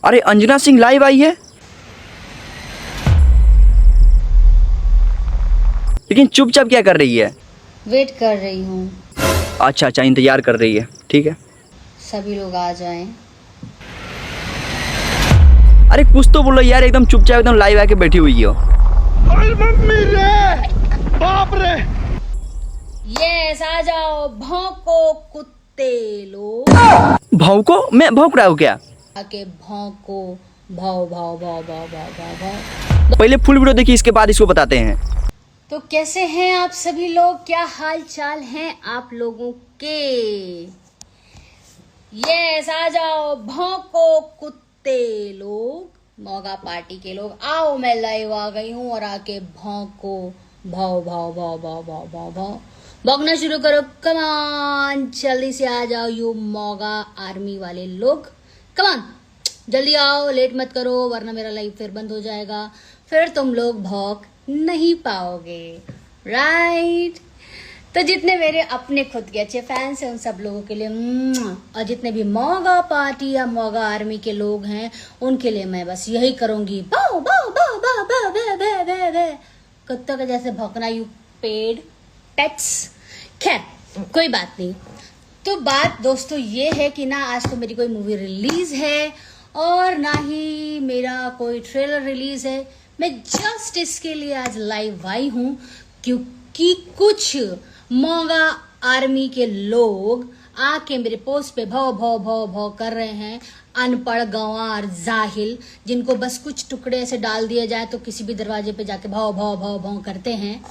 अरे अंजना सिंह लाइव आई है, लेकिन चुपचाप क्या कर रही है? वेट कर रही हूँ अच्छा अच्छा, इंतजार कर रही है, ठीक है। सभी लोग आ जाएं। अरे कुछ तो बोलो यार, एकदम चुपचाप एकदम लाइव आके बैठी हुई हो। अरे मम्मी रे, बाप रे। यस, आ जाओ भौंको कुत्ते लोग। भौंको? मैं भौंक रहा हूँ क्या? आके भौंको, भाव भाव भाव भाव भाव भाव भाव। पहले फुल वीडियो देखिए, इसके बाद इसको बताते हैं। तो कैसे हैं आप सभी लोग, क्या हाल चाल हैं आप लोगों के? यस, आ जाओ भौंको कुत्ते लोग, मौगा पार्टी के लोग आओ। मैं लाइव आ गई हूँ और आके भौंको, भाव भाव भाव भाव भाव भाव भाव भौंकना शुरू करो। कमान, जल्दी से आ जाओ यू मौगा आर्मी वाले लोग। कमान, जल्दी आओ, लेट मत करो वरना मेरा लाइव फिर बंद हो जाएगा, फिर तुम लोग भौंक नहीं पाओगे, राइट? तो जितने मेरे अपने खुद के अच्छे फैंस हैं उन सब लोगों के लिए और जितने भी मौगा पार्टी या मौगा आर्मी के लोग हैं उनके लिए मैं बस यही करूंगी, बाओ बाओ बाओ बाओ बाओ बे बे बे बे, कुत्तों के जैसे भौंकना, यू पेड पेट्स। खैर कोई बात नहीं। तो बात दोस्तों ये है कि ना आज तो मेरी कोई मूवी रिलीज है और ना ही मेरा कोई ट्रेलर रिलीज है। मैं जस्ट इसके लिए आज लाइव आई हूँ क्योंकि कुछ मौगा आर्मी के लोग आके मेरे पोस्ट पे भौ भौ भौ भौ कर रहे हैं। अनपढ़ गंवार जाहिल जिनको बस कुछ टुकड़े ऐसे डाल दिया जाए तो किसी भी दरवाजे पे जाके भौ भौ भौ भौ करते हैं।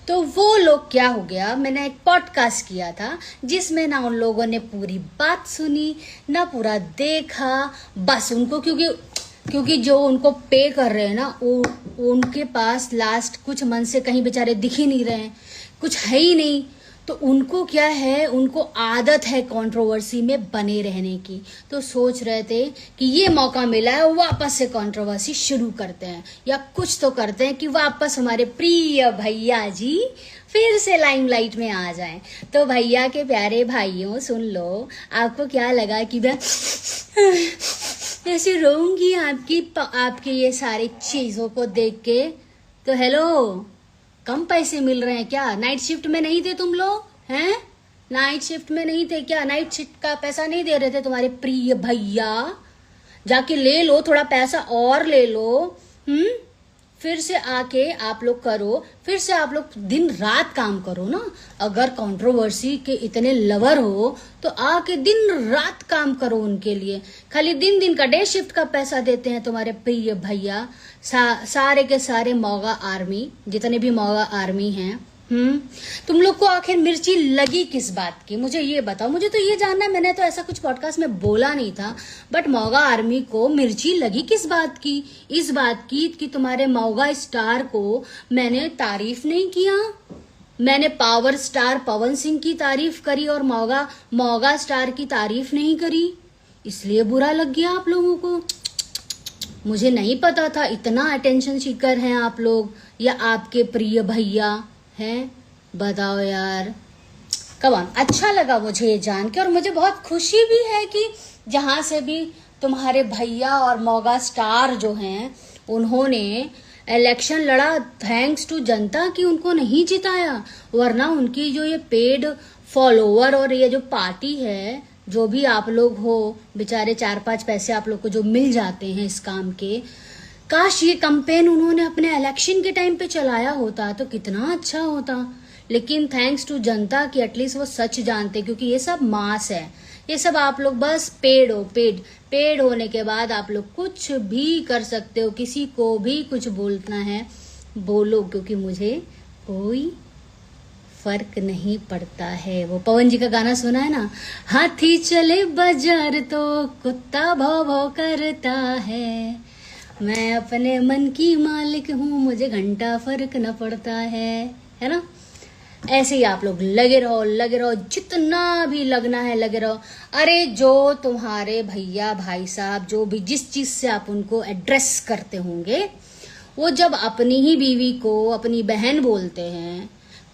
तो वो लोग क्या हो गया, मैंने एक पॉडकास्ट किया था जिसमें ना उन लोगों ने पूरी बात सुनी ना पूरा देखा, बस उनको क्योंकि जो उनको पे कर रहे हैं ना वो उनके पास लास्ट कुछ मन से कहीं बेचारे दिख ही नहीं रहे हैं, कुछ है ही नहीं। तो उनको क्या है, उनको आदत है कंट्रोवर्सी में बने रहने की। तो सोच रहे थे कि ये मौका मिला है वापस से कंट्रोवर्सी शुरू करते हैं या कुछ तो करते हैं कि वापस हमारे प्रिय भैया जी फिर से लाइमलाइट में आ जाएं। तो भैया के प्यारे भाइयों सुन लो, आपको क्या लगा कि मैं ऐसे रोऊंगी आपके ये सारी चीजों को देख के? तो हेलो, कम पैसे मिल रहे हैं क्या? नाइट शिफ्ट में नहीं थे तुम लोग हैं? नाइट शिफ्ट में नहीं थे क्या? नाइट शिफ्ट का पैसा नहीं दे रहे थे तुम्हारे प्रिय भैया? जाके ले लो, थोड़ा पैसा और ले लो। फिर से आके आप लोग करो, फिर से आप लोग दिन रात काम करो ना। अगर कंट्रोवर्सी के इतने लवर हो तो आके दिन रात काम करो उनके लिए। खाली दिन का डे शिफ्ट का पैसा देते हैं तुम्हारे प्रिय भैया। सारे के सारे मौगा आर्मी, जितने भी मौगा आर्मी हैं, तुम लोग को आखिर मिर्ची लगी किस बात की? मुझे ये बताओ, मुझे तो ये जानना है। मैंने तो ऐसा कुछ पॉडकास्ट में बोला नहीं था, बट मौगा आर्मी को मिर्ची लगी किस बात की? इस बात की कि तुम्हारे मौगा स्टार को मैंने तारीफ नहीं किया। मैंने पावर स्टार पवन सिंह की तारीफ करी और मौगा स्टार की तारीफ नहीं करी, इसलिए बुरा लग गया आप लोगों को। मुझे नहीं पता था इतना अटेंशन सीकर हैं आप लोग या आपके प्रिय भैया हैं। बताओ यार, कमान, अच्छा लगा मुझे ये जान के और मुझे बहुत खुशी भी है कि जहां से भी तुम्हारे भैया और मौगा स्टार जो हैं उन्होंने इलेक्शन लड़ा, थैंक्स टू जनता की उनको नहीं जिताया, वरना उनकी जो ये पेड फॉलोवर और ये जो पार्टी है, जो भी आप लोग हो बेचारे 4-5 पैसे आप लोग को जो मिल जाते हैं इस काम के, काश ये कैंपेन उन्होंने अपने इलेक्शन के टाइम पे चलाया होता तो कितना अच्छा होता। लेकिन थैंक्स टू जनता की एटलीस्ट वो सच जानते, क्योंकि ये सब मास है, ये सब आप लोग बस पेड़ होने के बाद आप लोग कुछ भी कर सकते हो। किसी को भी कुछ बोलना है बोलो, क्योंकि मुझे कोई फर्क नहीं पड़ता है। वो पवन जी का गाना सुना है ना, हाथी चले बाजार तो कुत्ता भौ भौ करता है, मैं अपने मन की मालिक हूँ, मुझे घंटा फर्क न पड़ता है ना? ऐसे ही आप लोग लगे रहो, जितना भी लगना है लगे रहो। अरे जो तुम्हारे भैया भाई साहब जो भी जिस चीज से आप उनको एड्रेस करते होंगे, वो जब अपनी ही बीवी को अपनी बहन बोलते हैं,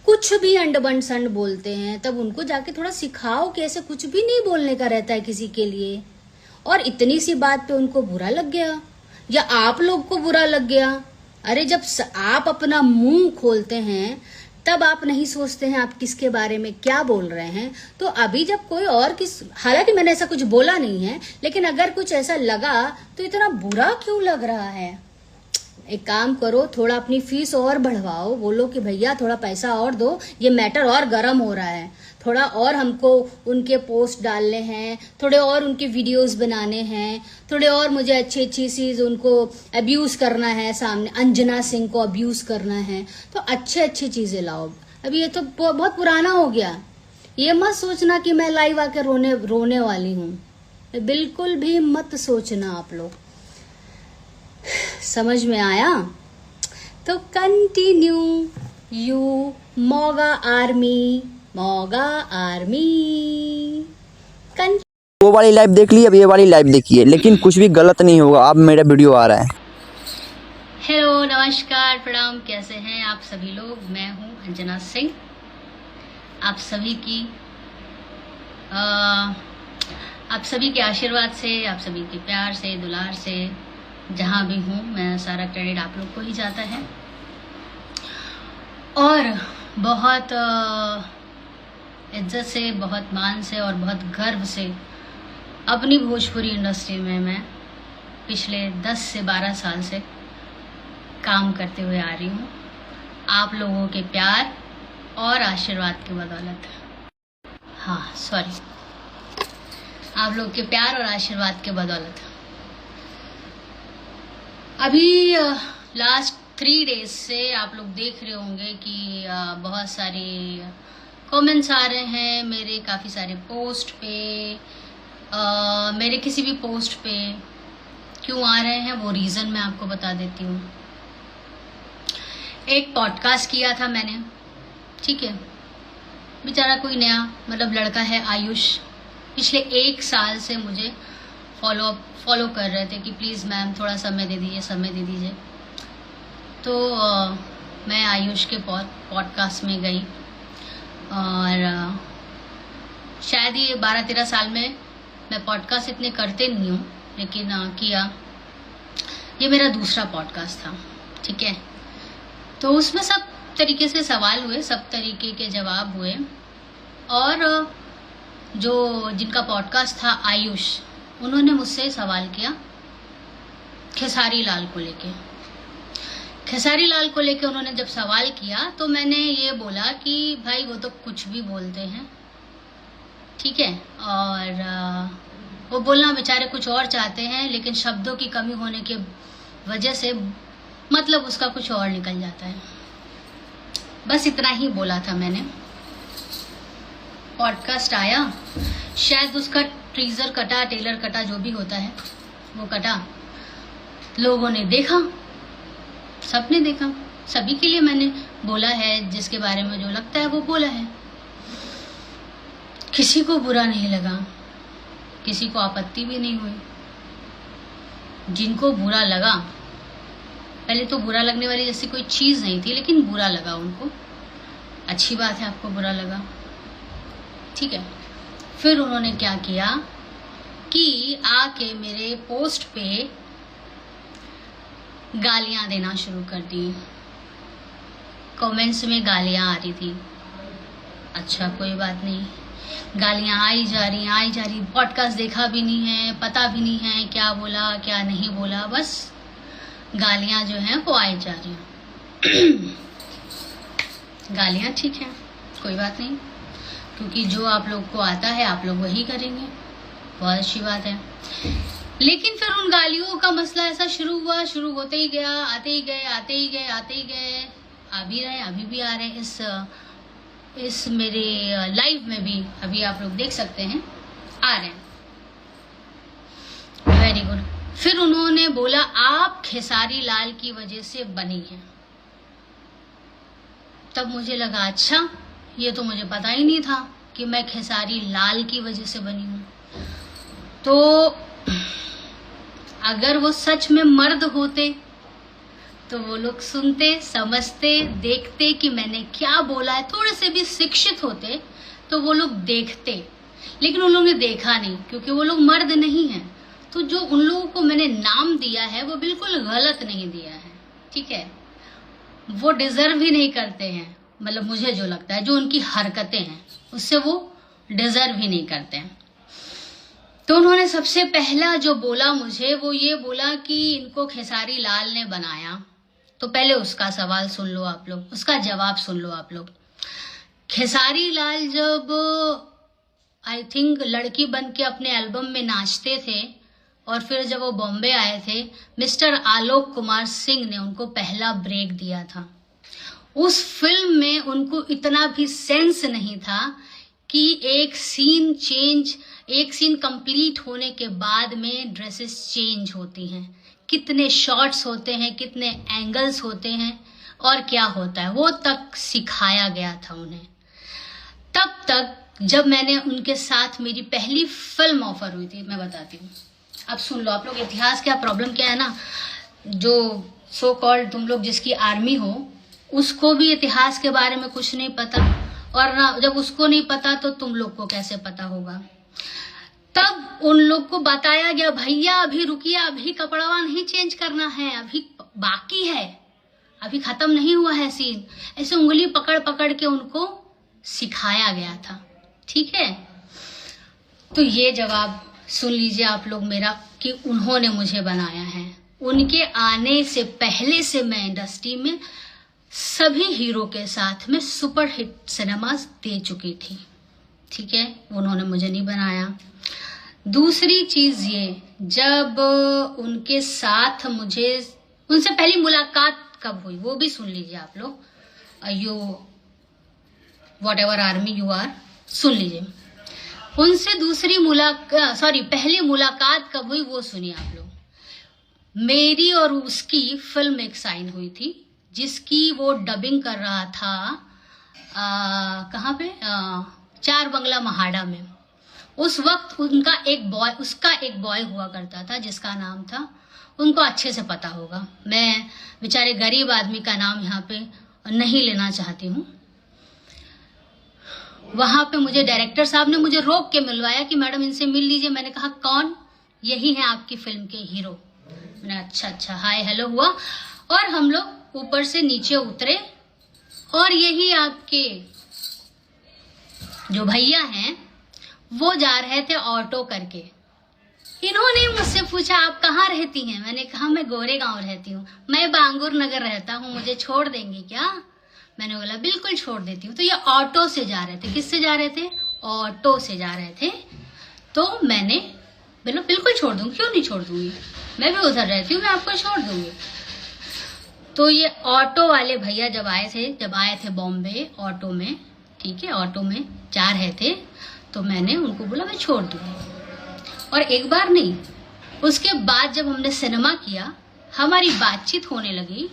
कुछ भी अंडबंड संड बोलते हैं, तब उनको जाके थोड़ा सिखाओ कि ऐसे कुछ भी नहीं बोलने का रहता है किसी के लिए। और इतनी सी बात पे उनको बुरा लग गया, या आप लोग को बुरा लग गया। अरे जब आप अपना मुंह खोलते हैं तब आप नहीं सोचते हैं आप किसके बारे में क्या बोल रहे हैं। तो अभी जब कोई और हालांकि मैंने ऐसा कुछ बोला नहीं है, लेकिन अगर कुछ ऐसा लगा तो इतना बुरा क्यों लग रहा है। एक काम करो, थोड़ा अपनी फीस और बढ़वाओ, बोलो कि भैया थोड़ा पैसा और दो, ये मैटर और गर्म हो रहा है, थोड़ा और हमको उनके पोस्ट डालने हैं, थोड़े और उनके वीडियोस बनाने हैं, थोड़े और मुझे अच्छी अच्छी चीज उनको अब्यूज करना है, सामने अंजना सिंह को अब्यूज करना है, तो अच्छे अच्छी चीजें लाओ। अभी ये तो बहुत पुराना हो गया। ये मत सोचना कि मैं लाइव आकर रोने वाली हूँ, बिल्कुल भी मत सोचना आप लोग। समझ में आया? तो कंटिन्यू यू मोगा आर्मी वो वाली लाइव देख ली, अब ये वाली लाइव देखिए, लेकिन कुछ भी गलत नहीं होगा। अब मेरा वीडियो आ रहा है। हेलो, नमस्कार, प्रणाम, कैसे हैं आप सभी लोग। मैं हूं अंजना सिंह। आप सभी के आशीर्वाद से, आप सभी के प्यार से, दुलार से, जहां भी हूं, मैं सारा क्रेडिट आप लोग को ही जाता है। और बहुत इज्जत से, बहुत मान से और बहुत गर्व से अपनी भोजपुरी इंडस्ट्री में मैं पिछले 10 से 12 साल से काम करते हुए आ रही हूँ, आप लोगों के प्यार और आशीर्वाद की बदौलत। आप लोग के प्यार और आशीर्वाद के बदौलत। अभी लास्ट 3 डेज से आप लोग देख रहे होंगे कि बहुत सारे कमेंट्स आ रहे हैं मेरे काफ़ी सारे पोस्ट पे। मेरे किसी भी पोस्ट पे क्यों आ रहे हैं वो रीज़न मैं आपको बता देती हूँ। एक पॉडकास्ट किया था मैंने, ठीक है। बेचारा कोई नया लड़का है आयुष, पिछले 1 साल से मुझे फॉलो कर रहे थे कि प्लीज़ मैम थोड़ा समय दे दीजिए। तो मैं आयुष के पॉडकास्ट में गई और शायद ये 12-13 साल में मैं पॉडकास्ट इतने करते नहीं हूँ, लेकिन किया। ये मेरा दूसरा पॉडकास्ट था, ठीक है। तो उसमें सब तरीके से सवाल हुए, सब तरीके के जवाब हुए। और जिनका पॉडकास्ट था आयुष, उन्होंने मुझसे सवाल किया खेसारी लाल को लेके। खेसारी लाल को लेके उन्होंने जब सवाल किया तो मैंने ये बोला कि भाई वो तो कुछ भी बोलते हैं, ठीक है, और वो बोलना बेचारे कुछ और चाहते हैं, लेकिन शब्दों की कमी होने की वजह से उसका कुछ और निकल जाता है। बस इतना ही बोला था मैंने। पॉडकास्ट आया, शायद उसका टीजर कटा, टेलर कटा, जो भी होता है वो कटा, लोगों ने देखा, सबने देखा। सभी के लिए मैंने बोला है, जिसके बारे में जो लगता है वो बोला है। किसी को बुरा नहीं लगा, किसी को आपत्ति भी नहीं हुई। जिनको बुरा लगा, पहले तो बुरा लगने वाली जैसी कोई चीज नहीं थी, लेकिन बुरा लगा उनको। अच्छी बात है आपको बुरा लगा, ठीक है। फिर उन्होंने क्या किया कि आके मेरे पोस्ट पे गालियां देना शुरू कर दी। कमेंट्स में गालियां आ रही थी। अच्छा, कोई बात नहीं, गालियां आई जा रही। पॉडकास्ट देखा भी नहीं है, पता भी नहीं है क्या बोला क्या नहीं बोला, बस गालियां जो हैं वो आई जा रही हैं। गालियां ठीक है, कोई बात नहीं, क्योंकि जो आप लोग को आता है आप लोग वही करेंगे, बहुत अच्छी बात है। लेकिन फिर उन गालियों का मसला ऐसा शुरू हुआ, शुरू होते ही गया, आते ही गए, आ भी रहे, अभी भी आ रहे। इस मेरे लाइव में भी अभी आप लोग देख सकते हैं, आ रहे हैं। Very good. फिर उन्होंने बोला आप खेसारी लाल की वजह से बनी है। तब मुझे लगा अच्छा, ये तो मुझे पता ही नहीं था कि मैं खेसारी लाल की वजह से बनी हूं। तो अगर वो सच में मर्द होते तो वो लोग सुनते, समझते, देखते कि मैंने क्या बोला है, थोड़े से भी शिक्षित होते तो वो लोग देखते। लेकिन उन लोगों ने देखा नहीं, क्योंकि वो लोग मर्द नहीं हैं। तो जो उन लोगों को मैंने नाम दिया है वो बिल्कुल गलत नहीं दिया है, ठीक है। वो डिजर्व ही नहीं करते हैं, मतलब मुझे जो लगता है, जो उनकी हरकतें हैं उससे वो डिजर्व ही नहीं करते हैं। तो उन्होंने सबसे पहला जो बोला मुझे, वो ये बोला कि इनको खेसारी लाल ने बनाया। तो पहले उसका सवाल सुन लो आप लोग, उसका जवाब सुन लो आप लोग। खेसारी लाल जब आई थिंक लड़की बन के अपने एल्बम में नाचते थे और फिर जब वो बॉम्बे आए थे, मिस्टर आलोक कुमार सिंह ने उनको पहला ब्रेक दिया था। उस फिल्म में उनको इतना भी सेंस नहीं था कि एक सीन कंप्लीट होने के बाद में ड्रेसेस चेंज होती हैं, कितने शॉट्स होते हैं, कितने एंगल्स होते हैं और क्या होता है, वो तक सिखाया गया था उन्हें। तब तक जब मैंने उनके साथ मेरी पहली फिल्म ऑफर हुई थी, मैं बताती हूँ, अब सुन लो आप लोग। इतिहास क्या प्रॉब्लम क्या है ना, जो सो कॉल्ड तुम लोग जिसकी आर्मी हो उसको भी इतिहास के बारे में कुछ नहीं पता, और ना जब उसको नहीं पता तो तुम लोग को कैसे पता होगा। तब उन लोग को बताया गया, भैया अभी रुकिए, अभी कपड़ावा नहीं चेंज करना है, अभी बाकी है, अभी खत्म नहीं हुआ है सीन। ऐसे उंगली पकड़ पकड़ के उनको सिखाया गया था, ठीक है। तो ये जवाब सुन लीजिए आप लोग मेरा कि उन्होंने मुझे बनाया है। उनके आने से पहले से मैं इंडस्ट्री में सभी हीरो के साथ में सुपर हिट सिनेमास दे चुकी थी, ठीक है। उन्होंने मुझे नहीं बनाया। दूसरी चीज ये, जब उनके साथ मुझे उनसे पहली मुलाकात कब हुई वो भी सुन लीजिए आप लोग। You whatever army you are, सुन लीजिए। उनसे पहली मुलाकात कब हुई वो सुनिए आप लोग। मेरी और उसकी फिल्म एक साइन हुई थी जिसकी वो डबिंग कर रहा था कहाँ पे, चार बंगला महाड़ा में। उस वक्त उसका एक बॉय हुआ करता था जिसका नाम था, उनको अच्छे से पता होगा, मैं बेचारे गरीब आदमी का नाम यहाँ पे नहीं लेना चाहती हूँ। वहां पे मुझे डायरेक्टर साहब ने मुझे रोक के मिलवाया कि मैडम इनसे मिल लीजिए। मैंने कहा कौन? यही है आपकी फिल्म के हीरो। मैंने अच्छा हाय हेलो हुआ और हम लोग ऊपर से नीचे उतरे और यही आपके जो भैया हैं वो जा रहे थे ऑटो करके। इन्होंने मुझसे पूछा आप कहाँ रहती हैं? मैंने कहा मैं गोरेगांव रहती हूँ, मैं बांगुर नगर रहता हूँ, मुझे छोड़ देंगी क्या? मैंने बोला बिल्कुल छोड़ देती हूँ। तो ये ऑटो से जा रहे थे। किससे जा रहे थे? ऑटो से जा रहे थे। तो मैंने बोला बिल्कुल छोड़ दूंगी, क्यों नहीं छोड़ दूंगी, मैं भी उधर रहती हूँ, मैं आपको छोड़ दूंगी। तो ये ऑटो वाले भैया जब आए थे बॉम्बे ऑटो में, ठीक है, ऑटो में जा रहे थे, तो मैंने उनको बोला मैं छोड़ दूंगी। और एक बार नहीं, उसके बाद जब हमने सिनेमा किया, हमारी बातचीत होने लगी,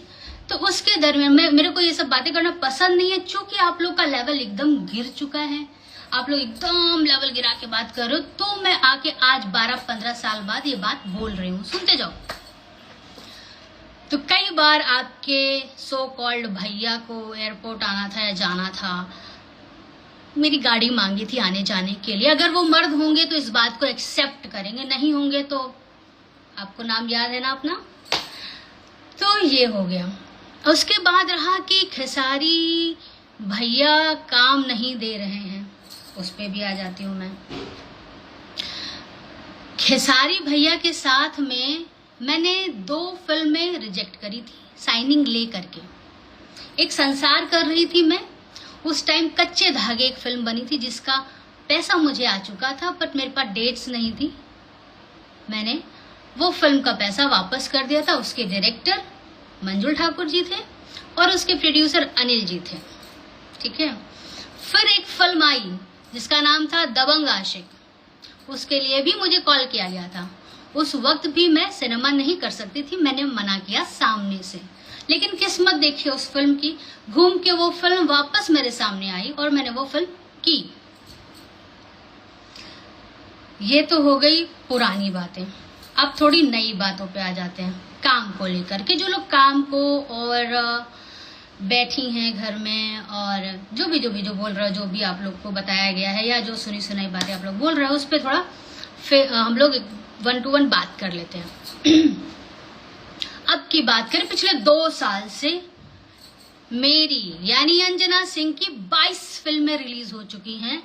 तो उसके दरमियान मेरे को ये सब बातें करना पसंद नहीं है, क्योंकि आप लोग का लेवल एकदम गिर चुका है, आप लोग एकदम लेवल गिरा के बात कर रहे हो। तो मैं आके आज 12-15 साल बाद ये बात बोल रही हूँ, सुनते जाओ। तो कई बार आपके सो कॉल्ड भैया को एयरपोर्ट आना था या जाना था, मेरी गाड़ी मांगी थी आने जाने के लिए। अगर वो मर्द होंगे तो इस बात को एक्सेप्ट करेंगे, नहीं होंगे तो आपको नाम याद है ना अपना। तो ये हो गया। उसके बाद रहा कि खेसारी भैया काम नहीं दे रहे हैं, उस पे भी आ जाती हूँ मैं। खेसारी भैया के साथ में मैंने 2 फिल्में रिजेक्ट करी थी साइनिंग ले करके। एक संसार कर रही थी मैं, उस टाइम कच्चे धागे एक फिल्म बनी थी जिसका पैसा मुझे आ चुका था, बट मेरे पास डेट्स नहीं थी। मैंने वो फिल्म का पैसा वापस कर दिया था। उसके डायरेक्टर मंजुल ठाकुर जी थे और उसके प्रोड्यूसर अनिल जी थे, ठीक है। फिर एक फिल्म आई जिसका नाम था दबंग आशिक, उसके लिए भी मुझे कॉल किया गया था। उस वक्त भी मैं सिनेमा नहीं कर सकती थी, मैंने मना किया सामने से। लेकिन किस्मत देखिए उस फिल्म की, घूम के वो फिल्म वापस मेरे सामने आई और मैंने वो फिल्म की। ये तो हो गई पुरानी बातें। अब थोड़ी नई बातों पे आ जाते हैं, काम को लेकर के। जो लोग काम को और बैठी हैं घर में और जो भी बोल रहे हो, जो भी आप लोग को बताया गया है या जो सुनी सुनाई बातें आप लोग बोल रहे हो, उस पर थोड़ा हम लोग 1 to 1 बात कर लेते हैं। अब की बात करें, पिछले 2 साल से मेरी यानी अंजना सिंह की 22 फिल्में रिलीज हो चुकी हैं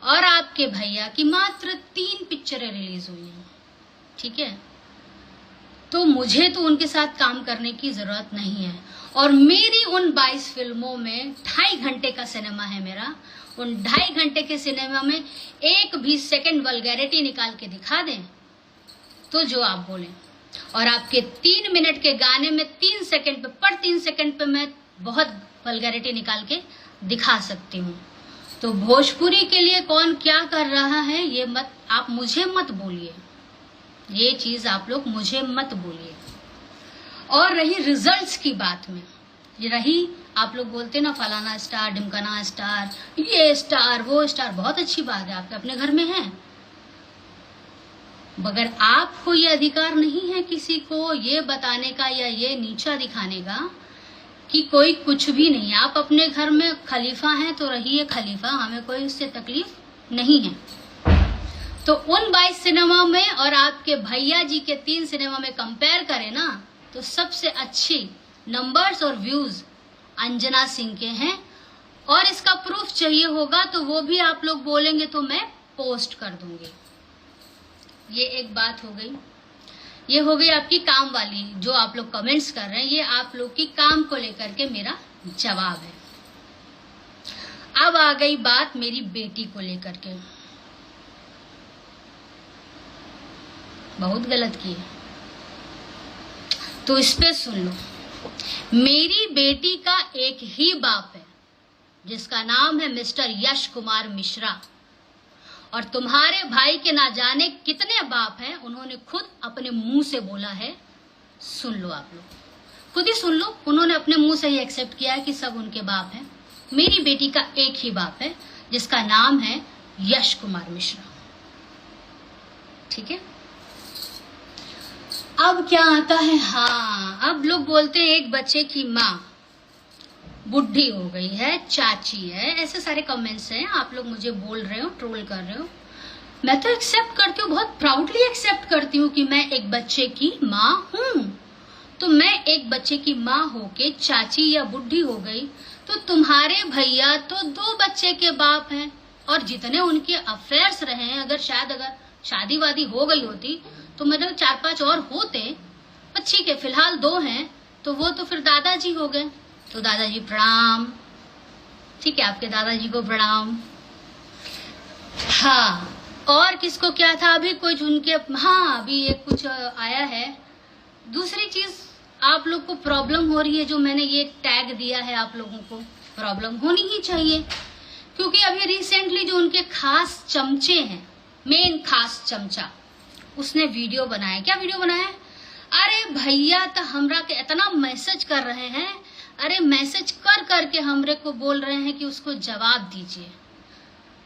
और आपके भैया की मात्र 3 पिक्चरें रिलीज हुई हैं। ठीक है, तो मुझे तो उनके साथ काम करने की जरूरत नहीं है। और मेरी उन 22 फिल्मों में 2.5 घंटे का सिनेमा है मेरा। उन 2.5 घंटे के सिनेमा में एक भी सेकंड वल्गैरिटी निकाल के दिखा दें तो जो आप बोलें। और आपके 3 मिनट के गाने में 3 सेकंड पे, पर 3 सेकंड पे मैं बहुत वल्गैरिटी निकाल के दिखा सकती हूँ। तो भोजपुरी के लिए कौन क्या कर रहा है ये मत, आप मुझे मत बोलिए, ये चीज आप लोग मुझे मत बोलिए। और रही रिजल्ट्स की बात में, ये रही आप लोग बोलते ना फलाना स्टार, ढिमकाना स्टार, ये स्टार, वो स्टार, बहुत अच्छी बात है, आपके अपने घर में है। मगर आपको ये अधिकार नहीं है किसी को ये बताने का या ये नीचा दिखाने का कि कोई कुछ भी नहीं है। आप अपने घर में खलीफा हैं तो रहिए खलीफा, हमें कोई उससे तकलीफ नहीं है। तो उन 22 सिनेमा में और आपके भैया जी के 3 सिनेमा में कंपेयर करें ना, तो सबसे अच्छी नंबर्स और व्यूज अंजना सिंह के हैं। और इसका प्रूफ चाहिए होगा तो वो भी आप लोग बोलेंगे तो मैं पोस्ट कर दूंगी। ये एक बात हो गई। ये हो गई आपकी काम वाली, जो आप लोग कमेंट्स कर रहे हैं, ये आप लोग की काम को लेकर के मेरा जवाब है। अब आ गई बात मेरी बेटी को लेकर के। बहुत गलत की है तो इस पे सुन लो। मेरी बेटी का एक ही बाप है जिसका नाम है मिस्टर यश कुमार मिश्रा। और तुम्हारे भाई के ना जाने कितने बाप हैं, उन्होंने खुद अपने मुंह से बोला है। सुन लो, आप लोग खुद ही सुन लो। उन्होंने अपने मुंह से ही एक्सेप्ट किया है कि सब उनके बाप हैं। मेरी बेटी का एक ही बाप है जिसका नाम है यश कुमार मिश्रा। ठीक है, अब क्या आता है, हाँ, अब लोग बोलते हैं एक बच्चे की माँ बुढ़ी हो गई है, चाची है, ऐसे सारे कमेंट्स हैं। आप लोग मुझे बोल रहे हो, ट्रोल कर रहे हो। मैं तो एक्सेप्ट करती हूँ, बहुत प्राउडली एक्सेप्ट करती हूँ कि मैं एक बच्चे की माँ हूँ। तो मैं एक बच्चे की माँ होके चाची या बुढ़ी हो गई तो तुम्हारे भैया तो 2 बच्चे के बाप हैं। और जितने उनके अफेयर्स रहे हैं, अगर शादी वादी हो गई होती तो मतलब 4-5 और होते, पर ठीक है फिलहाल 2 हैं तो वो तो फिर दादाजी हो गए। तो दादाजी प्रणाम। ठीक है, आपके दादाजी को प्रणाम। हाँ, और किसको क्या था अभी कुछ उनके, हाँ अभी एक कुछ आया है। दूसरी चीज आप लोग को प्रॉब्लम हो रही है, जो मैंने ये टैग दिया है, आप लोगों को प्रॉब्लम होनी ही चाहिए क्योंकि अभी रिसेंटली जो उनके खास चमचे हैं, मेन खास चमचा, उसने वीडियो बनाया। क्या वीडियो बनाया? अरे भैया तो हमरा के इतना मैसेज कर रहे हैं, अरे मैसेज कर करके हमरे को बोल रहे हैं कि उसको जवाब दीजिए।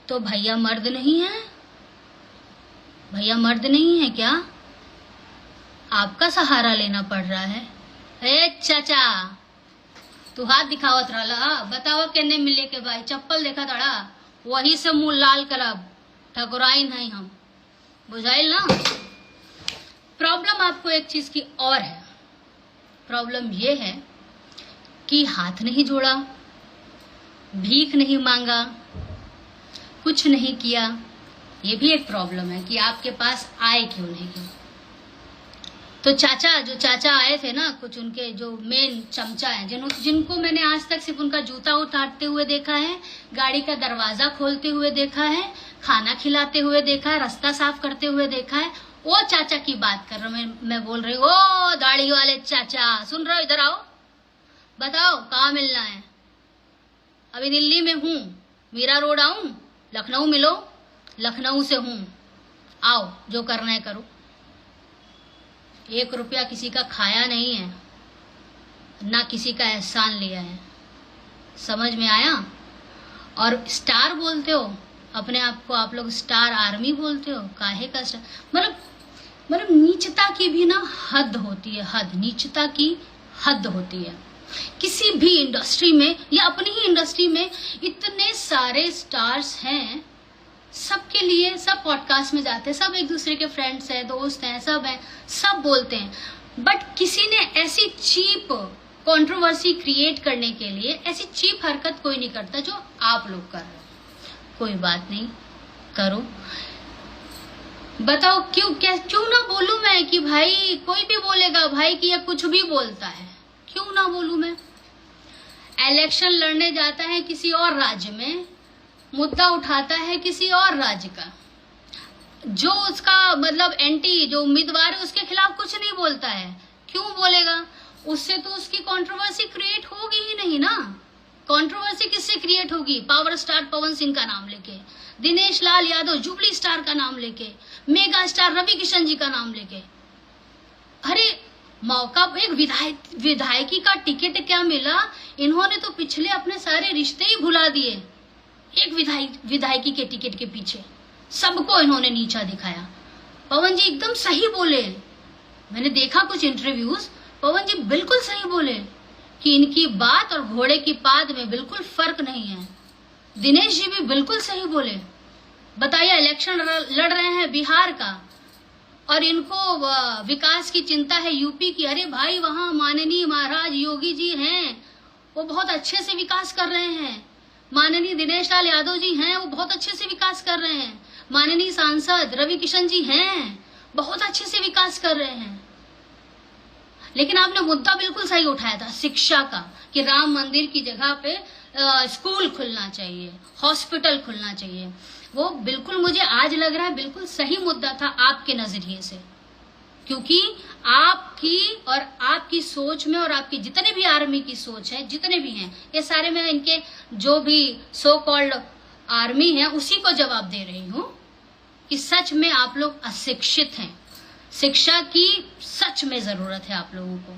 तो भैया मर्द नहीं है? भैया मर्द नहीं है क्या? आपका सहारा लेना पड़ रहा है। ए चाचा, तू हाथ दिखावत रहा, बताओ केने मिले के भाई, चप्पल देखा तड़ा, वही से मुंह लाल करब, ठकुराइन है हम, बुझाइल ना। प्रॉब्लम आपको एक चीज की और है। प्रॉब्लम ये है कि हाथ नहीं जोड़ा, भीख नहीं मांगा, कुछ नहीं किया। ये भी एक प्रॉब्लम है कि आपके पास आए क्यों नहीं। तो जो चाचा आए थे ना, कुछ उनके जो मेन चमचा हैं, जिनको मैंने आज तक सिर्फ उनका जूता उतारते हुए देखा है, गाड़ी का दरवाजा खोलते हुए देखा है, खाना खिलाते हुए देखा है, रास्ता साफ करते हुए देखा है, वो चाचा की बात कर रहा हूँ मैं बोल रही हूँ। ओ दाढ़ी वाले चाचा, सुन रहे हो? इधर आओ, बताओ कहाँ मिलना है। अभी दिल्ली में हूँ, मीरा रोड आऊं, लखनऊ मिलो, लखनऊ से हूँ, आओ जो करना है करो। 1 रुपया किसी का खाया नहीं है, ना किसी का एहसान लिया है। समझ में आया? और स्टार बोलते हो अपने आप को, आप लोग स्टार आर्मी बोलते हो, काहे का स्टार? मतलब नीचता की भी ना हद होती है, हद, नीचता की हद होती है। किसी भी इंडस्ट्री में या अपनी ही इंडस्ट्री में इतने सारे स्टार्स हैं, सबके लिए, सब पॉडकास्ट में जाते हैं, सब एक दूसरे के फ्रेंड्स हैं, दोस्त हैं, सब हैं, सब बोलते हैं, बट किसी ने ऐसी चीप कंट्रोवर्सी क्रिएट करने के लिए ऐसी चीप हरकत कोई नहीं करता जो आप लोग कर रहे हो। कोई बात नहीं, करो, बताओ क्यों ना बोलूं मैं कि भाई कोई भी बोलेगा भाई कि ये कुछ भी बोलता है, क्यों ना बोलूं मैं। इलेक्शन लड़ने जाता है किसी और राज्य में, मुद्दा उठाता है किसी और राज्य का, जो उसका मतलब एंटी जो उम्मीदवार है उसके खिलाफ कुछ नहीं बोलता है, क्यों बोलेगा? उससे तो उसकी कंट्रोवर्सी क्रिएट होगी ही नहीं ना। कंट्रोवर्सी किससे क्रिएट होगी? पावर स्टार पवन सिंह का नाम लेके, दिनेश लाल यादव जुबली स्टार का नाम लेके, मेगा स्टार रवि किशन जी का नाम लेके। अरे मौका, एक विधायकी का टिकट क्या मिला, इन्होंने तो पिछले अपने सारे रिश्ते ही भुला दिए एक विधायकी के टिकट के पीछे, सबको इन्होंने नीचा दिखाया। पवन जी एकदम सही बोले, मैंने देखा कुछ इंटरव्यूज, पवन जी बिल्कुल सही बोले कि इनकी बात और घोड़े की पाद में बिल्कुल फर्क नहीं है। दिनेश जी भी बिल्कुल सही बोले। बताइए, इलेक्शन लड़ रहे हैं बिहार का और इनको विकास की चिंता है यूपी की। अरे भाई, वहां माननीय महाराज योगी जी हैं, वो बहुत अच्छे से विकास कर रहे हैं। माननीय दिनेश लाल यादव जी हैं, वो बहुत अच्छे से विकास कर रहे हैं। माननीय सांसद रवि किशन जी हैं, बहुत अच्छे से विकास कर रहे हैं। लेकिन आपने मुद्दा बिल्कुल सही उठाया था, शिक्षा का, कि राम मंदिर की जगह पे स्कूल खुलना चाहिए, हॉस्पिटल खुलना चाहिए। वो बिल्कुल मुझे आज लग रहा है बिल्कुल सही मुद्दा था आपके नजरिए से, क्योंकि आपकी और आपकी सोच में और आपकी जितने भी आर्मी की सोच है, जितने भी हैं, ये सारे मैं इनके जो भी सो कॉल्ड आर्मी है उसी को जवाब दे रही हूँ कि सच में आप लोग अशिक्षित हैं। शिक्षा की सच में जरूरत है आप लोगों को।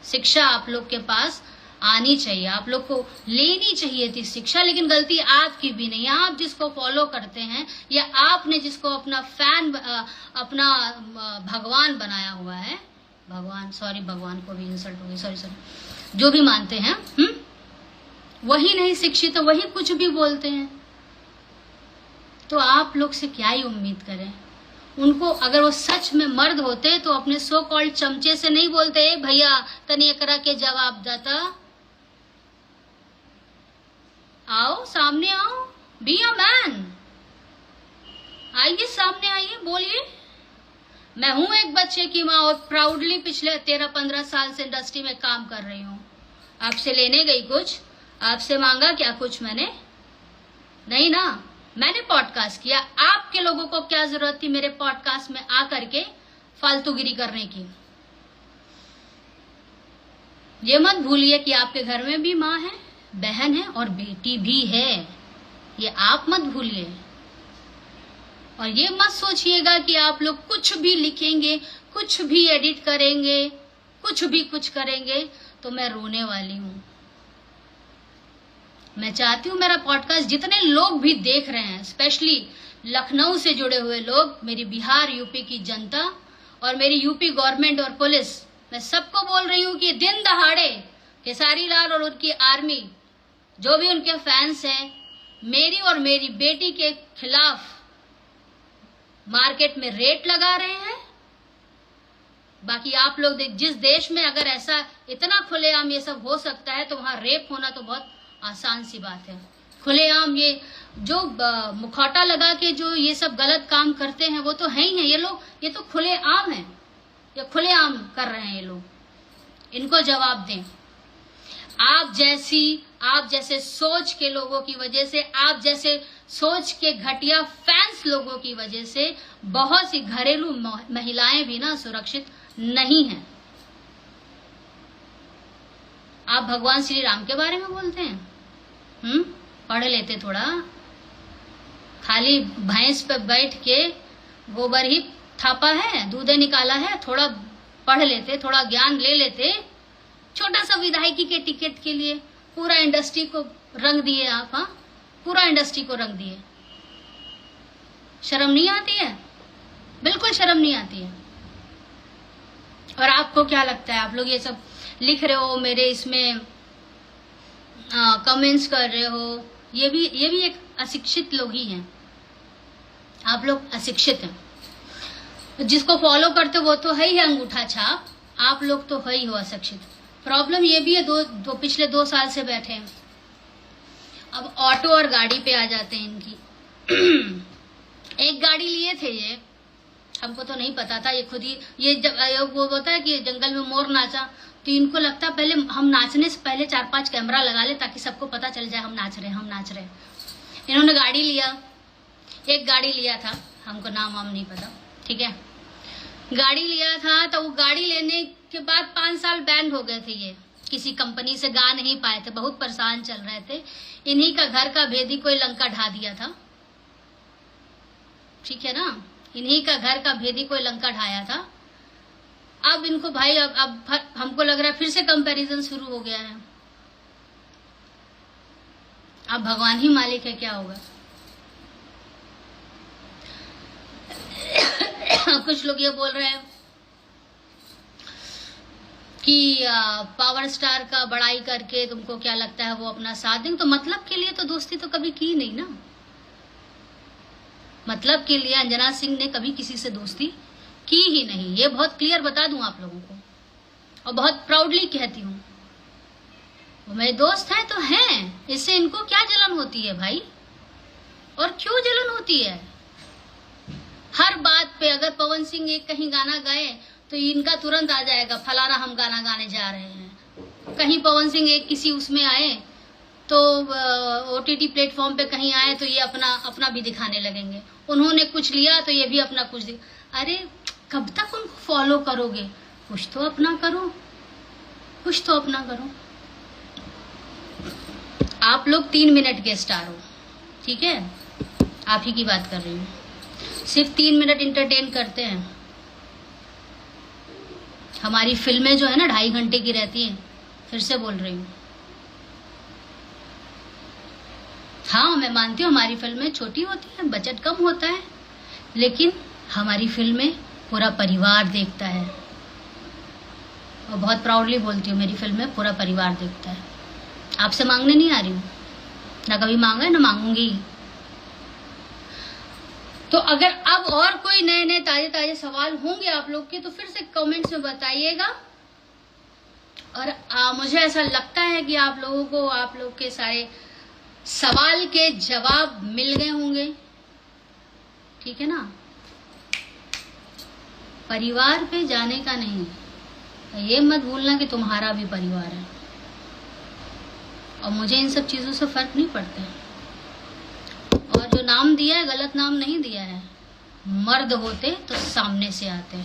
शिक्षा आप लोग के पास आनी चाहिए, आप लोग को लेनी चाहिए थी शिक्षा, लेकिन गलती आपकी भी नहीं। आप जिसको फॉलो करते हैं या आपने जिसको अपना फैन, अपना भगवान बनाया हुआ है, भगवान को भी इंसल्ट हो गई, सॉरी, जो भी मानते हैं, वही नहीं शिक्षित, वही कुछ भी बोलते हैं। तो आप लोग से क्या ही उम्मीद करें? उनको अगर वो सच में मर्द होते तो अपने सो कॉल्ड चमचे से नहीं बोलते भैया तनी एकरा के जवाब देता। आओ, सामने आओ, बी अ मैन, आइए सामने आइए, बोलिए। मैं हूं एक बच्चे की माँ और प्राउडली पिछले 13-15 साल से इंडस्ट्री में काम कर रही हूँ। आपसे लेने गई कुछ? आपसे मांगा क्या कुछ मैंने? नहीं ना। मैंने पॉडकास्ट किया, आपके लोगों को क्या जरूरत थी मेरे पॉडकास्ट में आकर के फालतूगिरी करने की? ये मत भूलिए कि आपके घर में भी माँ है, बहन है और बेटी भी है, ये आप मत भूलिए। और ये मत सोचिएगा कि आप लोग कुछ भी लिखेंगे, कुछ भी एडिट करेंगे, कुछ करेंगे तो मैं रोने वाली हूं। मैं चाहती हूँ मेरा पॉडकास्ट जितने लोग भी देख रहे हैं, स्पेशली लखनऊ से जुड़े हुए लोग, मेरी बिहार यूपी की जनता और मेरी यूपी गवर्नमेंट और पुलिस, मैं सबको बोल रही हूँ कि दिन दहाड़े खेसारी लाल और उनकी आर्मी, जो भी उनके फैंस हैं, मेरी और मेरी बेटी के खिलाफ मार्केट में रेट लगा रहे हैं। बाकी आप लोग जिस देश में अगर ऐसा इतना खुलेआम ये सब हो सकता है तो वहां रेप होना तो बहुत आसान सी बात है। खुलेआम ये जो मुखौटा लगा के जो ये सब गलत काम करते हैं वो तो है ही है, ये लोग, ये तो खुलेआम है, ये खुलेआम कर रहे हैं ये लोग, इनको जवाब दें। आप जैसे सोच के लोगों की वजह से, आप जैसे सोच के घटिया फैंस लोगों की वजह से बहुत सी घरेलू महिलाएं भी ना सुरक्षित नहीं हैं। आप भगवान श्री राम के बारे में बोलते हैं, पढ़ लेते थोड़ा, खाली भैंस पे बैठ के गोबर ही थापा है, दूध निकाला है, थोड़ा पढ़ लेते, थोड़ा ज्ञान ले लेते। छोटा सा विधायकी के टिकट के लिए पूरा इंडस्ट्री को रंग दिए आप, हाँ, पूरा इंडस्ट्री को रंग दिए। शर्म नहीं आती है? बिल्कुल शर्म नहीं आती है। और आपको क्या लगता है, आप लोग ये सब लिख रहे हो, मेरे इसमें कमेंट्स कर रहे हो, ये भी एक अशिक्षित लोग ही हैं। आप लोग अशिक्षित हैं। जिसको फॉलो करते वो तो है ही अंगूठा छाप, आप लोग तो है ही हो अशिक्षित। प्रॉब्लम ये भी है, दो पिछले 2 साल से बैठे हैं। अब ऑटो और गाड़ी पे आ जाते हैं इनकी। एक गाड़ी लिए थे ये, हमको तो नहीं पता था, ये खुद ही ये वो होता है कि जंगल में मोर नाचा, तो इनको लगता पहले हम नाचने से पहले 4-5 कैमरा लगा ले ताकि सबको पता चल जाए हम नाच रहे। इन्होंने गाड़ी लिया, एक गाड़ी लिया था, हमको नाम वाम नहीं पता, ठीक है। गाड़ी लिया था तो वो गाड़ी लेने के बाद 5 साल बैंड हो गए थे। ये किसी कंपनी से गा नहीं पाए थे, बहुत परेशान चल रहे थे। इन्हीं का घर का भेदी कोई लंका ढा दिया था, ठीक है ना। इन्हीं का घर का भेदी कोई लंका ढाया था। अब इनको भाई अब हमको लग रहा है फिर से कंपैरिजन शुरू हो गया है। अब भगवान ही मालिक है, क्या होगा। कुछ लोग ये बोल रहे हैं कि पावर स्टार का बड़ाई करके तुमको क्या लगता है वो अपना साथ देंगे। तो मतलब के लिए तो दोस्ती तो कभी की नहीं ना। मतलब के लिए अंजना सिंह ने कभी किसी से दोस्ती की ही नहीं, ये बहुत क्लियर बता दूं आप लोगों को, और बहुत प्राउडली कहती हूँ। वो मेरे दोस्त हैं तो हैं, इससे इनको क्या जलन होती है भाई, और क्यों जलन होती है। हर बात पे अगर पवन सिंह एक कहीं गाना गाए तो इनका तुरंत आ जाएगा फलाना हम गाना गाने जा रहे हैं। कहीं पवन सिंह एक किसी उसमें आए तो OTT प्लेटफॉर्म पे कहीं आए तो ये अपना भी दिखाने लगेंगे। उन्होंने कुछ लिया तो ये भी अपना कुछ अरे कब तक उनको फॉलो करोगे, कुछ तो अपना करो, कुछ तो अपना करो। आप लोग 3 मिनट के स्टार हो, ठीक है, आप ही की बात कर रही हूँ। सिर्फ 3 मिनट इंटरटेन करते हैं। हमारी फिल्में जो है ना 2.5 घंटे की रहती हैं। फिर से बोल रही हूँ, हाँ मैं मानती हूँ हमारी फिल्में छोटी होती हैं, बजट कम होता है, लेकिन हमारी फिल्में पूरा परिवार देखता है। और बहुत प्राउडली बोलती हूँ मेरी फिल्में पूरा परिवार देखता है। आपसे मांगने नहीं आ रही हूँ, ना कभी मांगा है ना मांगूंगी। तो अगर अब और कोई नए ताजे सवाल होंगे आप लोग के तो फिर से कमेंट्स में बताइएगा। और मुझे ऐसा लगता है कि आप लोगों को आप लोग के सारे सवाल के जवाब मिल गए होंगे, ठीक है ना। परिवार पे जाने का नहीं, ये मत भूलना कि तुम्हारा भी परिवार है। और मुझे इन सब चीजों से फर्क नहीं पड़ता है। और जो नाम दिया है गलत नाम नहीं दिया है। मर्द होते तो सामने से आते।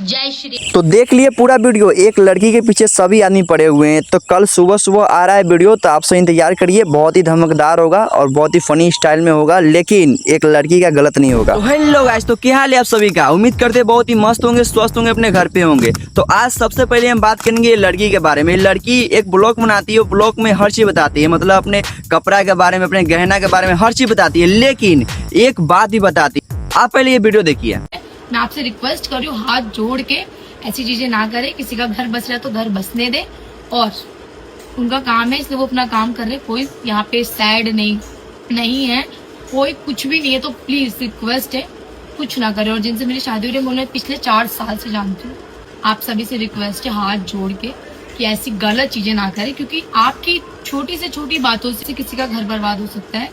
जय श्री। तो देख लिए पूरा वीडियो, एक लड़की के पीछे सभी आदमी पड़े हुए हैं। तो कल सुबह आ रहा है वीडियो, तो आप सब इंतजार करिए। बहुत ही धमकदार होगा और बहुत ही फनी स्टाइल में होगा, लेकिन एक लड़की का गलत नहीं होगा। तो हेलो गाइस, तो क्या हाल है आप सभी का। उम्मीद करते हैं बहुत ही मस्त होंगे, स्वस्थ होंगे, अपने घर पे होंगे। तो आज सबसे पहले हम बात करेंगे लड़की के बारे में। लड़की एक ब्लॉग बनाती है, ब्लॉग में हर चीज बताती है, मतलब अपने कपड़ा के बारे में, अपने गहना के बारे में हर चीज बताती है, लेकिन एक बात भी बताती है। आप पहले ये वीडियो देखिए। मैं आपसे रिक्वेस्ट कर रही हूँ, हाथ जोड़ के ऐसी चीजें ना करें। किसी का घर बस रहा है तो घर बसने दे, और उनका काम है इसलिए वो अपना काम कर रहे। कोई यहाँ पे सैड नहीं है, कोई कुछ भी नहीं है। तो प्लीज रिक्वेस्ट है, कुछ ना करें। और जिनसे मेरी शादी हुई है मैं उन्हें पिछले 4 साल से जानती हूँ। आप सभी से रिक्वेस्ट है हाथ जोड़ के कि ऐसी गलत चीजें ना करें, क्योंकि आपकी छोटी से छोटी बातों से किसी का घर बर्बाद हो सकता है,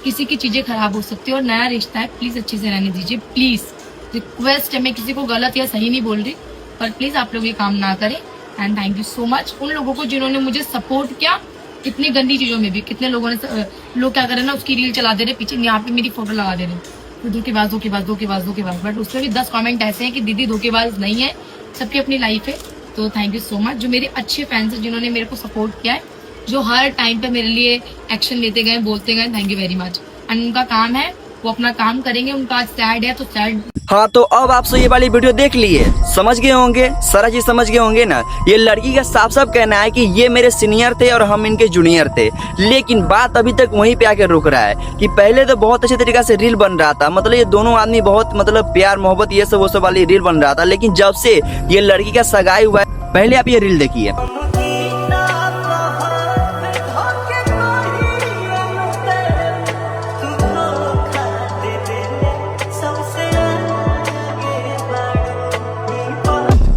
किसी की चीजें खराब हो सकती है। और नया रिश्ता है, प्लीज अच्छे से रहने दीजिए। प्लीज रिक्वेस्ट है, मैं किसी को गलत या सही नहीं बोल रही, पर प्लीज आप लोग ये काम ना करें। And thank you so much उन लोगों को जिन्होंने मुझे सपोर्ट किया इतनी गंदी चीजों में भी। कितने लोगों ने लोग क्या कर रहे हैं ना, उसकी रील चला दे रहे, पीछे यहाँ पे मेरी फोटो लगा दे रहे, धोखेबाज। बट उसमें भी 10 कमेंट ऐसे हैं कि दीदी धोखेबाज नहीं है, सबकी अपनी लाइफ है। तो थैंक यू सो मच जो मेरे अच्छे फैंस हैं, जिन्होंने मेरे को सपोर्ट किया है, जो हर टाइम पे मेरे लिए एक्शन लेते गए, बोलते गए। Thank you very much. And उनका काम है, वो अपना काम करेंगे। उनका आज सैड है तो सैड। हाँ, तो अब आप ये वाली वीडियो देख लिए, समझ गए होंगे, सारा चीज समझ गए होंगे ना। ये लड़की का साफ साफ कहना है कि ये मेरे सीनियर थे और हम इनके जूनियर थे, लेकिन बात अभी तक वहीं पे आके रुक रहा है कि पहले तो बहुत अच्छे तरीके से रील बन रहा था, मतलब ये दोनों आदमी बहुत मतलब प्यार मोहब्बत ये सब वो सब वाली रील बन रहा था, लेकिन जब से ये लड़की का सगाई हुआ है, पहले आप ये रील देखिए।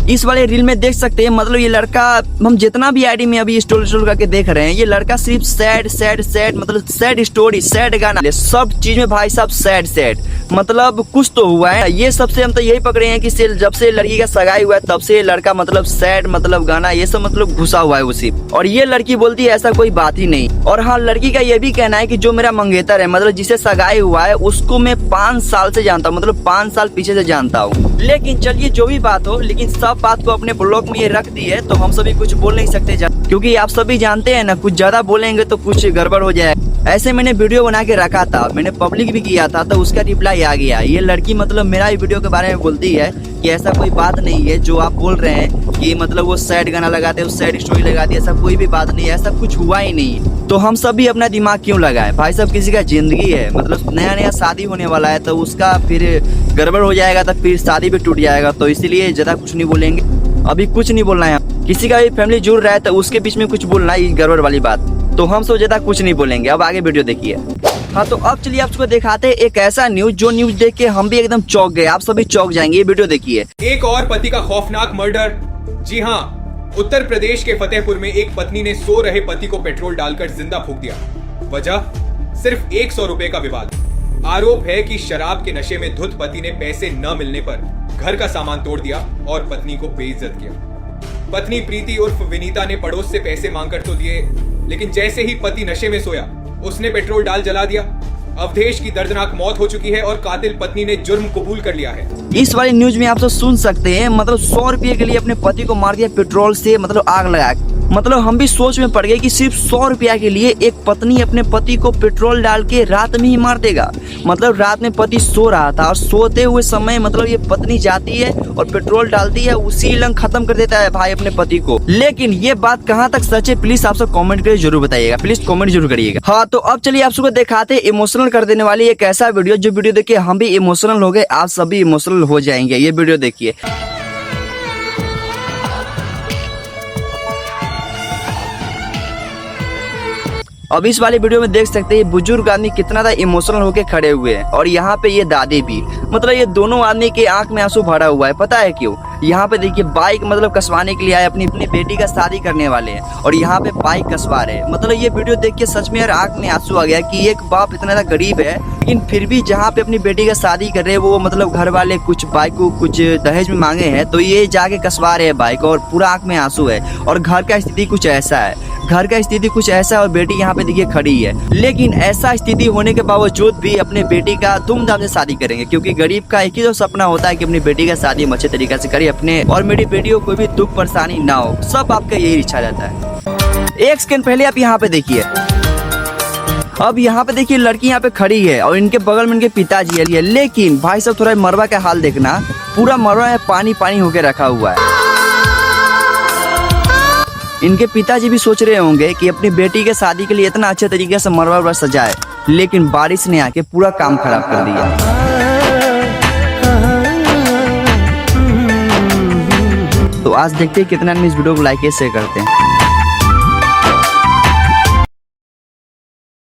इस वाले रील में देख सकते हैं मतलब ये लड़का, हम जितना भी आईडी में अभी स्टोरी करके देख रहे हैं, ये लड़का सिर्फ सैड मतलब सैड स्टोरी, सैड गाना, सब चीज में भाई साहब सैड मतलब कुछ तो हुआ है। ये सबसे हम तो यही पकड़े हैं कि जब से लड़की का सगाई हुआ है तब से लड़का मतलब सैड मतलब गाना ये सब मतलब घुसा हुआ है उसी। और ये लड़की बोलती है ऐसा कोई बात ही नहीं। और हाँ, लड़की का ये भी कहना है कि जो मेरा मंगेतर है मतलब जिसे सगाई हुआ है उसको मैं 5 साल से जानता हूँ, मतलब 5 साल पीछे से जानता हूँ। लेकिन चलिए जो भी बात हो, लेकिन सब बात को अपने ब्लॉग में ये रख दी है तो हम सभी कुछ बोल नहीं सकते, क्योंकि आप सभी जानते हैं ना कुछ ज्यादा बोलेंगे तो कुछ गड़बड़ हो जाए। ऐसे मैंने वीडियो बना के रखा था, मैंने पब्लिक भी किया था, तो उसका रिप्लाई आ गया। ये लड़की मतलब मेरा ही वीडियो के बारे में बोलती है कि ऐसा कोई बात नहीं है जो आप बोल रहे हैं कि मतलब वो सैड गाना लगाते हैं, सैड स्टोरी लगाती है, ऐसा कोई भी बात नहीं है, ऐसा कुछ हुआ ही नहीं। तो हम सब भी अपना दिमाग क्यों लगाए भाई साहब, किसी का जिंदगी है, मतलब नया शादी होने वाला है तो उसका फिर गड़बड़ हो जाएगा तो फिर शादी भी टूट जाएगा। तो इसलिए ज्यादा कुछ नहीं बोलेंगे, अभी कुछ नहीं बोलना है। किसी का भी फैमिली जुड़ रहा है तो उसके बीच में कुछ बोलना है गड़बड़ वाली बात, तो हम सब ज्यादा कुछ नहीं बोलेंगे। अब आगे वीडियो देखिए। हाँ तो अब चलिए आपको दिखाते हैं एक ऐसा न्यूज जो न्यूज देख के हम भी एकदम चौंक गए, आप सभी चौंक जाएंगे। ये वीडियो देखिए। एक और पति का खौफनाक मर्डर। जी हाँ, उत्तर प्रदेश के फतेहपुर में एक पत्नी ने सो रहे पति को पेट्रोल डालकर जिंदा फूंक दिया। वजह सिर्फ 100 रुपए का विवाद। आरोप है कि शराब के नशे में धुत पति ने पैसे न मिलने पर घर का सामान तोड़ दिया और पत्नी को बेइज्जत किया। पत्नी प्रीति उर्फ विनीता ने पड़ोस से पैसे मांगकर तो दिए, लेकिन जैसे ही पति नशे में सोया उसने पेट्रोल डाल जला दिया। अवधेश की दर्दनाक मौत हो चुकी है और कातिल पत्नी ने जुर्म कबूल कर लिया है। इस वाली न्यूज में आप तो सुन सकते हैं मतलब 100 रुपये के लिए अपने पति को मार दिया पेट्रोल से, मतलब आग लगा। मतलब हम भी सोच में पड़ गए कि सिर्फ 100 रुपया के लिए एक पत्नी अपने पति को पेट्रोल डाल के रात में ही मार देगा। मतलब रात में पति सो रहा था और सोते हुए समय मतलब ये पत्नी जाती है और पेट्रोल डालती है, उसी लंग खत्म कर देता है भाई अपने पति को। लेकिन ये बात कहाँ तक सच है प्लीज आप सब कमेंट करके जरूर बताइएगा, प्लीज कमेंट जरूर करिएगा। हाँ तो अब चलिए आप सबको दिखाते इमोशनल कर देने वाली एक ऐसा वीडियो, जो वीडियो देखिए हम भी इमोशनल हो गए, आप सभी इमोशनल हो जाएंगे। ये वीडियो देखिए। अब इस वाले वीडियो में देख सकते हैं बुजुर्ग आदमी कितना ज्यादा इमोशनल होके खड़े हुए हैं और यहाँ पे ये दादी भी, मतलब ये दोनों आदमी के आंख में आंसू भरा हुआ है। पता है क्यों? यहाँ पे देखिए बाइक मतलब कसवाने के लिए आए, अपनी बेटी का शादी करने वाले हैं और यहाँ पे बाइक कसवा रहे हैं। मतलब ये वीडियो देख के सच में यार आंख में आंसू आ गया कि एक बाप इतना ज्यादा गरीब है लेकिन फिर भी जहाँ पे अपनी बेटी का शादी कर रहे हैं वो मतलब घर वाले कुछ बाइक को कुछ दहेज में मांगे हैं तो ये जाके कसवा रहे हैं बाइक और पूरा आंख में आंसू है। और घर का स्थिति कुछ ऐसा है, घर का स्थिति कुछ ऐसा है और बेटी यहाँ पे देखिए खड़ी है। लेकिन ऐसा स्थिति होने के बावजूद भी अपने बेटी का धूमधाम से शादी करेंगे, क्योंकि गरीब का एक ही तो सपना होता है कि अपनी बेटी का शादी हम अच्छे तरीके से करें अपने, और मेरी बेटी को कोई भी दुख परेशानी ना हो, सब आपका यही इच्छा रहता है। एक सेकंड पहले आप यहाँ पे देखिए, अब यहाँ पे देखिए लड़की यहाँ पे खड़ी है और इनके बगल में इनके पिताजी है। लेकिन भाई साहब थोड़ा मरवा का हाल देखना, पूरा मरवा में पानी पानी होके रखा हुआ है। इनके पिताजी भी सोच रहे होंगे कि अपनी बेटी के शादी के लिए इतना अच्छे तरीके से मरवा सजाए, लेकिन बारिश ने आके पूरा काम खराब कर दिया। तो आज देखते हैं कितना आदमी इस वीडियो को लाइक शेयर करते हैं।